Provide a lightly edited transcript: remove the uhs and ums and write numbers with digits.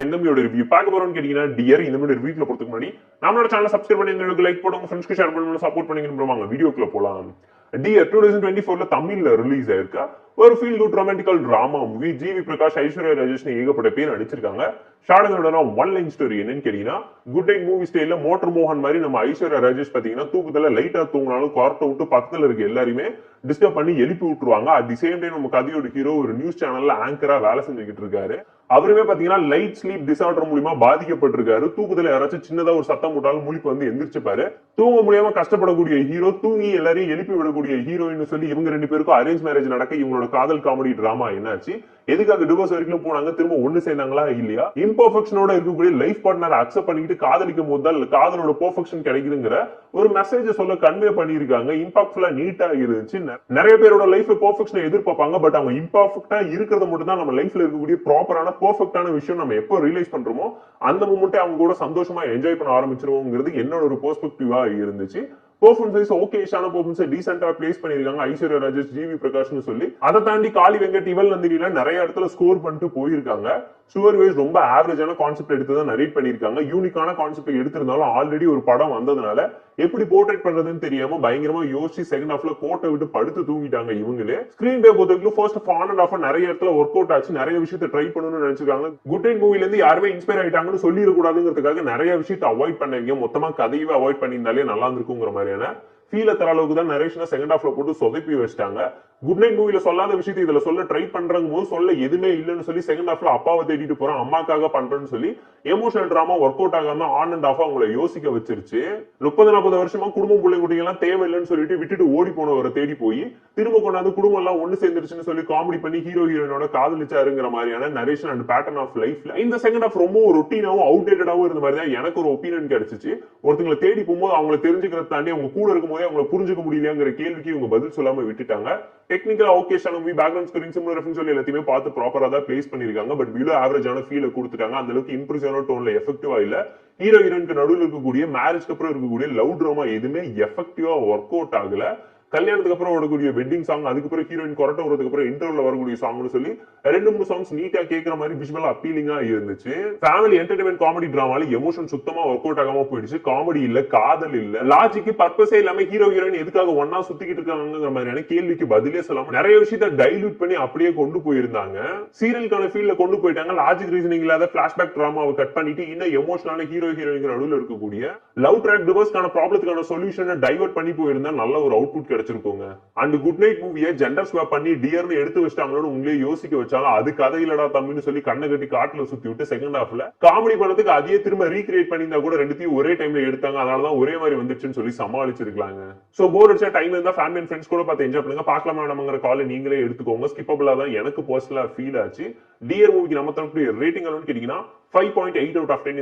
இந்த மூவியோட ரிவ்யூ பார்க்க போறோம்னு கேட்டீங்கன்னா டியர் இந்த மூவியோட ரிவ்யூல போறதுக்கு முன்னாடி நம்மளோட சேனலை சப்ஸ்கிரைப் பண்ணி எங்களுக்கு லைக் போடுங்க, ஃப்ரெண்ட்ஸ்க்கு ஷேர் பண்ணுங்க, சப்போர்ட் பண்ணிங்கன்னு வாங்க வீடியோக்குள்ள போலாம். டியர் 2024ல தமிழ்ல ரிலீஸ் ஆயிருக்கா ஒரு ஃபீல் குட் ரொமான்டிக்கல் டிராமா மூவி. ஜிவி பிரகாஷ், ஐஸ்வர்யா ராஜேஷ் ஏகப்பட்ட பேர் நடிச்சிருக்காங்க. ஷார்டனோட ஒன் லைன் ஸ்டோரி என்னன்னு கேட்டீங்கன்னா, குட் நைட் மூவி ஸ்டைல்ல மோட்டர் மோகன் மாதிரி நம்ம ஐஸ்வர்யா ராஜேஷ் பாத்தீங்கன்னா தூக்கத்துல லைட்டா தூங்கினாலும் குவார்ட்ட விட்டு பக்கத்துல இருக்க எல்லாருமே டிஸ்டர்ப் பண்ணி எழுப்பி விட்டுருவாங்க. அட் தி சேம் டைம் நம்ம கதையோட ஹீரோ ஒரு நியூஸ் சேனல்ல ஆங்கரா வேலை செஞ்சுக்கிட்டு இருக்காரு. அவருமே பாத்தீங்கன்னா லைட் ஸ்லீப் டிசார்டர் மூலியமா பாதிக்கப்பட்டிருக்காரு. தூக்கத்துல யாராச்சும் சின்னதா ஒரு சத்தம் போட்டாலும் முழிப்பு வந்து எந்திரிச்சுப்பாரு. தூங்க முடியாம கஷ்டப்படக்கூடிய ஹீரோ தூங்கி எல்லாரையும் எழுப்பி விடக்கூடிய ஹீரோயின் சொல்லி இவங்க ரெண்டு பேருக்கும் அரேஞ்ச் மேரேஜ் நடக்க இவங்களோட காதல் காமெடி டிராமா என்னாச்சு, எதுக்காக டிவோர்ஸ் வரைக்கும் போனாங்க, திரும்ப ஒண்ணு சேர்ந்தாங்களா இல்லையா, இம்பர்ஃபெக்ஷனோட இருக்கக்கூடிய லைஃப் பார்ட்னர் அக்செப்ட் பண்ணிட்டு காதலிக்கும் போது தான் காதலோட பெர்ஃபெக்ஷன் கிடைக்குதுங்கிற ஒரு மெசேஜ் சொல்ல கன்வே பண்ணிருக்காங்க. இம்பாக்ட்ஃபுல்லா நீட்டா இருந்துச்சு. நிறைய பேரோட லைஃப் பெர்ஃபெக்ஷனை எதிர்பார்ப்பாங்க. பட் அவங்க இம்பர்ஃபெக்ட்டா இருக்கிறது மட்டும் தான் நம்ம லைஃப்ல இருக்கக்கூடிய ப்ராப்பரான பெர்ஃபெக்ட்டான விஷயம் நம்ம எப்போ ரியலைஸ் பண்றோமோ அந்த மூமெண்ட்டை அவங்க கூட சந்தோஷமா என்ஜாய் பண்ண ஆரம்பிச்சிருவோங்கிறது என்னோட ஒரு பெர்ஸ்பெக்டிவா இருந்துச்சு. பெர்ஃபார்மன்ஸ் ஓகேஷான பெர்ஃபார்மன்ஸ் டீசென்ட்டா பிளேஸ் பண்ணிருக்காங்க ஐஸ்வர்யா ராஜேஷ், ஜிவி பிரகாஷ்னு சொல்லி. அதை தாண்டி காளி வெங்கட், இவள் நந்தினில நிறைய இடத்துல ஸ்கோர் பண்ணிட்டு போயிருக்காங்க. ஸ்டோரி வைஸ் ரொம்ப ஆவரேஜான கான்செப்ட் எடுத்து தான் நரேட் பண்ணிருக்காங்க. யூனிக்கான கான்செப்ட் எடுத்திருந்தாலும் ஆல்ரெடி ஒரு படம் வந்ததுனால எப்படி போர்ட்ரேட் பண்றதுன்னு தெரியாம பயங்கரமா யோசிச்சு செகண்ட் ஹாஃப்ல கோட்டை விட்டு படுத்து தூங்கிட்டாங்க இவங்களே. ஸ்கிரீன் பே பொறுத்தவரைக்கும் ஃபர்ஸ்ட் ஆன் அண்ட் ஆஃப் நிறைய இடத்துல ஒர்க் அவுட் ஆச்சு. நிறைய விஷயத்தை ட்ரை பண்ணணும்னு நினைச்சிருக்காங்க. குட் நைட் மூவில இருந்து யாருமே இன்ஸ்பயர் ஆயிட்டாங்கன்னு சொல்லிடக்கூடாதுங்கிறதுக்காக நிறைய விஷயத்தை அவாய்ட் பண்ணீங்க. மொத்தமா கதையவே அவாய்ட் பண்ணியிருந்தாலே நல்லா இருந்திருக்குங்கிற மாதிரியான ஃபீல தர அளவுக்கு தான் நரேஷனை செகண்ட் ஹாஃப்ல போட்டு சொதப்பி வச்சிட்டாங்க. குட் நைட் மூவில சொல்லாத விஷயத்தை இதுல சொல்ல ட்ரை பண்றாங்க போது சொல்ல எதுவுமே இல்லைன்னு சொல்லி செகண்ட் ஹாஃப்ல அப்பாவை தேடிட்டு போறோம், அம்மாக்காக பண்றேன்னு சொல்லி எமோஷனல் டிராமா ஒர்க் அவுட் ஆகாம ஆன் அண்ட் ஆஃப் அவங்களை யோசிக்க வச்சிருச்சு. 30-40 வருஷமா குடும்பம் பிள்ளை குட்டிங்க எல்லாம் தேவையில்லைன்னு சொல்லிட்டு விட்டுட்டு ஓடி போனவரை தேடி போய் திரும்ப கொண்டாந்து குடும்பம் எல்லாம் ஒண்ணு சேர்ந்துருச்சுன்னு சொல்லி காமெடி பண்ணி ஹீரோ ஹீரோயினோட காதலிச்சாருங்கிற மாதிரியான நரேஷன் அண்ட் பேட்டர்ன் ஆஃப் லைஃப்ல இந்த செகண்ட் ஹாஃப் ரொம்ப ரொட்டீனாவும் அவுடேட்டடாவும் இருந்த மாதிரி தான் எனக்கு ஒரு ஒப்பீனியன் கிடைச்சிச்சு. ஒருத்தங்களை தேடி போகும்போது அவங்களை தெரிஞ்சுக்கிறத தாண்டி அவங்க கூட இருக்கும் போதே அவங்களை புரிஞ்சுக்க முடியலையாங்கிற கேள்விக்கு இவங்க பதில் சொல்லாம விட்டுட்டாங்க. டெக்னிக்கலா ஓகேஷான movie, background scoring, similar reference சொல்லி எல்லாத்தையுமே பார்த்து ப்ராப்பரா தான் பிளேஸ் பண்ணிருக்காங்க. பட் பிலோ ஆவரேஜான ஃபீல கொடுத்துட்டாங்க. அந்த அளவுக்கு இம்ப்ரெசிவான டோன்ல எஃபெக்டிவா இல்ல. ஹீரோ ஹீரோயினுக்கு நடுவில் இருக்கக்கூடிய மேரேஜ்க்கு அப்புறம் இருக்கக்கூடிய லவ் ட்ராமா எதுவுமே எஃபெக்டிவா ஒர்க் அவுட் ஆகல. கல்யாணத்துக்கு அப்புறம் வரக்கூடிய வெட்டிங் சாங், அதுக்கப்புறம் ஹீரோயின் கொரட்டை வரதுக்கு அப்புறம் இன்டர்வல்ல வரக்கூடிய சாங்னு சொல்லி 2-3 சாங்ஸ் நீட்டா கேட்கிற மாதிரி விஷுவலா அப்பீலிங்கா இருந்துச்சு. ஃபேமிலி என்டர்டைன்மெண்ட் காமெடி டிராமால எமோஷன் சுத்தமா ஒர்க் அவுட் ஆகாம போயிடுச்சு. காமெடி இல்ல, காதல் இல்ல, லாஜிக்கு பர்பஸே இல்லாம ஹீரோ ஹீரோயின் எதுக்காக ஒன்னா சுத்திக்கிட்டு இருக்காங்கிற மாதிரியான கேள்விக்கு பதிலே சொல்லாம நிறைய விஷயத்த டைல்யூட் பண்ணி அப்படியே கொண்டு போயிருந்தாங்க. சீரியலுக்கான ஃபீல்ட்ல கொண்டு போயிட்டாங்க. லாஜிக் ரீசனிங் இல்லாத பிளாஷ்பேக் டிராமாவை கட் பண்ணிட்டு இன்னும் எமோஷனான ஹீரோ ஹீரோயின் நடுவில் இருக்கக்கூடிய லவ் ட்ராக் டிவோர்ஸ்க்கான ப்ராப்ளத்துக்கான சொல்யூஷனை டைவர்ட் பண்ணி போயிருந்தா நல்ல ஒரு அவுட்புட் கிடைச்சிருக்கோங்க. அண்ட் குட் நைட் மூவியை ஜெண்டர் ஸ்வாப் பண்ணி டியர்னு எடுத்து வச்சிட்டாங்களோட உங்களே யோசிக்க வச்சாங்க. அது கதை இல்லடா தம்பின்னு சொல்லி கண்ணை கட்டி காட்டுல சுத்தி விட்டு செகண்ட் ஹாஃப்ல காமெடி பண்ணதுக்கு அதையே திரும்ப ரீக்ரியேட் பண்ணியிருந்தா கூட ரெண்டுத்தையும் ஒரே டைம்ல எடுத்தாங்க. அதனாலதான் ஒரே மாதிரி வந்துச்சுன்னு சொல்லி சமாளிச்சிருக்காங்க. சோ போர் அடிச்சா டைம் இருந்தா ஃபேமிலி அண்ட் ஃப்ரெண்ட்ஸ் கூட பார்த்து என்ஜாய் பண்ணுங்க. பார்க்கலாமா நம்மங்கிற காலை நீங்களே எடுத்துக்கோங்க. ஸ்கிப்பபிளா தான் எனக்கு பர்சனலா ஃபீல் ஆச்சு. டியர் மூவிக்கு நம்ம தரப்பு ரேட்டிங் கேட்டீங்கன்னா 5.8 out of 10.